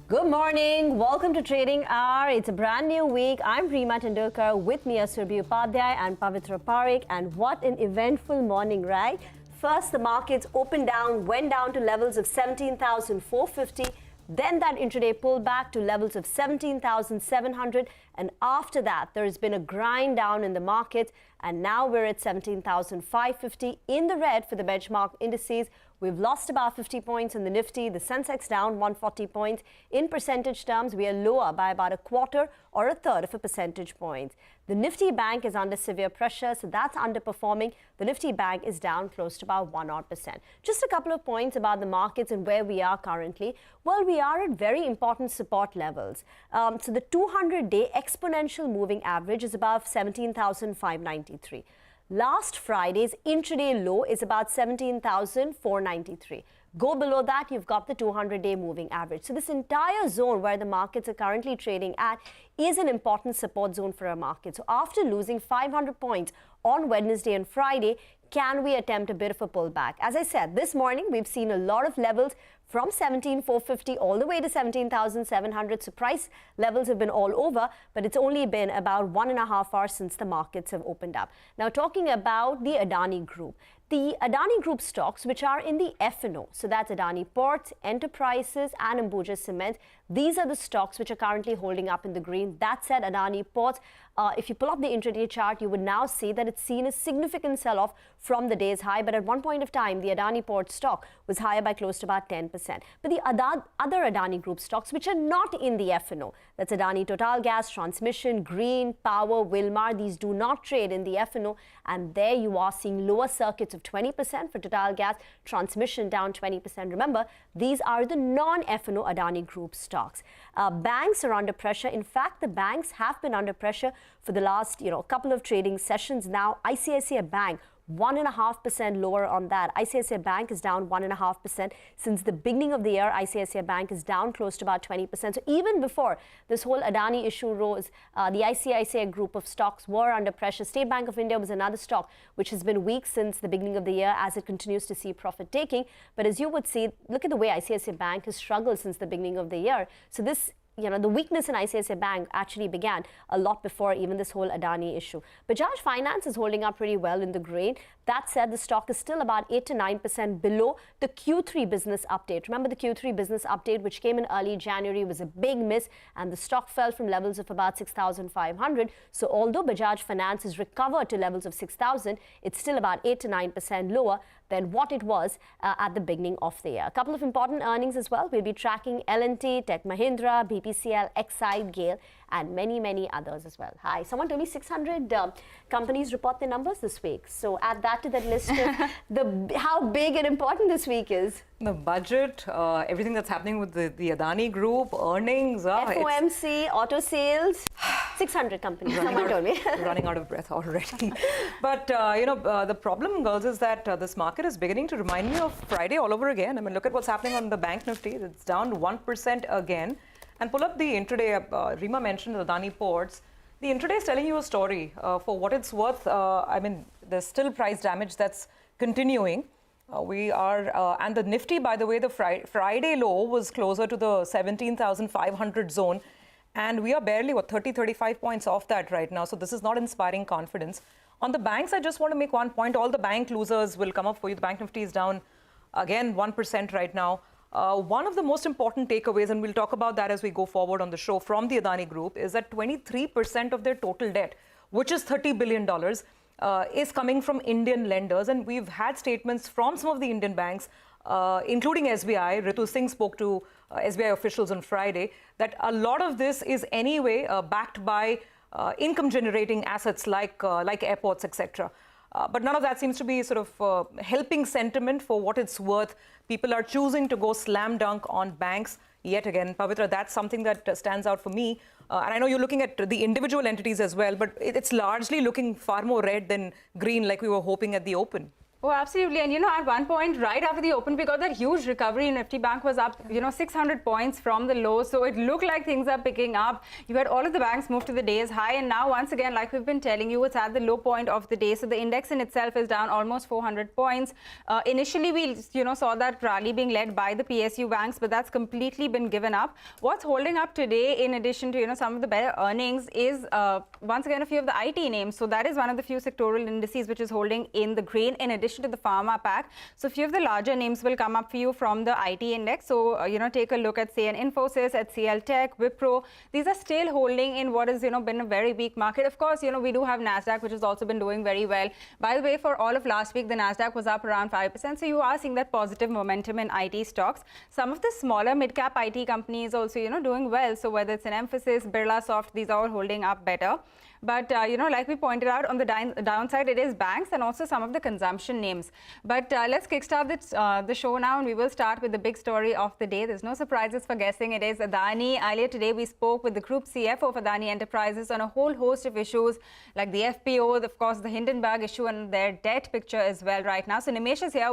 Good morning. Welcome to Trading Hour. It's a brand new week. I'm Reema Tendulkar. With me are Surbhi Upadhyay and Pavitra Parekh. And what an eventful morning, right? First, the markets opened down, went down to levels of 17,450. Then that intraday pullback to levels of 17,700. And after that, there has been a grind down in the market. And now we're at 17,550 in the red for the benchmark indices. We've lost about 50 points in the Nifty, the sensex down 140 points. In percentage terms, we are lower by about a quarter or a third of a percentage point. The Nifty bank is under severe pressure, so that's underperforming. The Nifty bank is down close to about 1%. Just a couple of points about the markets and where we are currently. Well, we are at very important support levels. So the 200-day exponential moving average is above 17,593. Last Friday's intraday low is about 17,493. Go below that, you've got the 200-day moving average. So this entire zone where the markets are currently trading at is an important support zone for our market. So after losing 500 points on Wednesday and Friday, can we attempt a bit of a pullback? As I said, this morning we've seen a lot of levels from 17,450 all the way to 17,700. So price levels have been all over, but it's only been about 1.5 hours since the markets have opened up. Now, talking about the Adani Group. The Adani Group stocks, which are in the F&O, so that's Adani Ports, Enterprises and Ambuja Cement, these are the stocks which are currently holding up in the green. That said, Adani Ports, if you pull up the intraday chart, you would now see that it's seen a significant sell-off from the day's high. But at one point of time, the Adani Ports stock was higher by close to about 10%. But the other Adani Group stocks, which are not in the F&O, that's Adani Total Gas, Transmission, Green, Power, Wilmar, these do not trade in the F&O. And there you are seeing lower circuits of 20% for Total Gas, Transmission down 20%. Remember, these are the non-F&O Adani Group stocks. Banks are under pressure. In fact, the banks have been under pressure for the last, couple of trading sessions now. ICICI Bank, 1.5% lower on that. ICICI Bank is down 1.5%. Since the beginning of the year, ICICI Bank is down close to about 20%. So even before this whole Adani issue rose, the ICICI group of stocks were under pressure. State Bank of India was another stock which has been weak since the beginning of the year as it continues to see profit taking. But as you would see, look at the way ICICI Bank has struggled since the beginning of the year. So this the weakness in ICICI Bank actually began a lot before even this whole Adani issue. Bajaj Finance is holding up pretty well in the green. That said, the stock is still about 8 to 9% below the Q3 business update. Remember, the Q3 business update, which came in early January, was a big miss, and the stock fell from levels of about 6,500. So although Bajaj Finance has recovered to levels of 6,000, it's still about 8 to 9% lower than what it was at the beginning of the year. A couple of important earnings as well. We'll be tracking L&T, Tech Mahindra, BPCL, Exide, Gale, and many, many others as well. Hi, someone told me 600 companies report their numbers this week. So add that to that list of how big and important this week is. The budget, everything that's happening with the Adani Group, earnings. FOMC, auto sales, 600 companies, someone told me. Running out of breath already. But, the problem, girls, is that this market is beginning to remind me of Friday all over again. I mean, look at what's happening on the bank Nifty. It's down 1% again. And pull up the intraday. Reema mentioned the Adani Ports. The intraday is telling you a story. For what it's worth, there's still price damage that's continuing. And the Nifty, by the way, the Friday low was closer to the 17,500 zone. And we are barely, 35 points off that right now. So this is not inspiring confidence. On the banks, I just want to make one point. All the bank losers will come up for you. The Bank Nifty is down, again, 1% right now. One of the most important takeaways, and we'll talk about that as we go forward on the show, from the Adani Group is that 23% of their total debt, which is $30 billion, is coming from Indian lenders. And we've had statements from some of the Indian banks, including SBI. Ritu Singh spoke to SBI officials on Friday, that a lot of this is anyway backed by income-generating assets like airports, etc. But none of that seems to be sort of helping sentiment for what it's worth. People are choosing to go slam dunk on banks yet again. Pavitra, that's something that stands out for me. And I know you're looking at the individual entities as well, but it's largely looking far more red than green like we were hoping at the open. Oh, absolutely. And, at one point, right after the open, we got that huge recovery. Nifty Bank was up, 600 points from the low. So it looked like things are picking up. You had all of the banks move to the day's high. And now, once again, like we've been telling you, it's at the low point of the day. So the index in itself is down almost 400 points. Initially, we, saw that rally being led by the PSU banks, but that's completely been given up. What's holding up today, in addition to, some of the better earnings, is once again, a few of the IT names. So that is one of the few sectoral indices which is holding in the green, in addition to the pharma pack. So a few of the larger names will come up for you from the IT index. So, take a look at, say, an Infosys, at CL Tech, Wipro. These are still holding in what has, been a very weak market. Of course, we do have NASDAQ, which has also been doing very well. By the way, for all of last week, the NASDAQ was up around 5%. So you are seeing that positive momentum in IT stocks. Some of the smaller mid-cap IT companies also, doing well. So whether it's an Emphasis, Birlasoft, these are all holding up better. But, like we pointed out, on the downside, it is banks and also some of the consumption names. But let's kickstart the show now, and we will start with the big story of the day. There's no surprises for guessing. It is Adani. Earlier today, we spoke with the group CFO of Adani Enterprises on a whole host of issues like the FPO, of course, the Hindenburg issue and their debt picture as well right now. So Nimesh is here with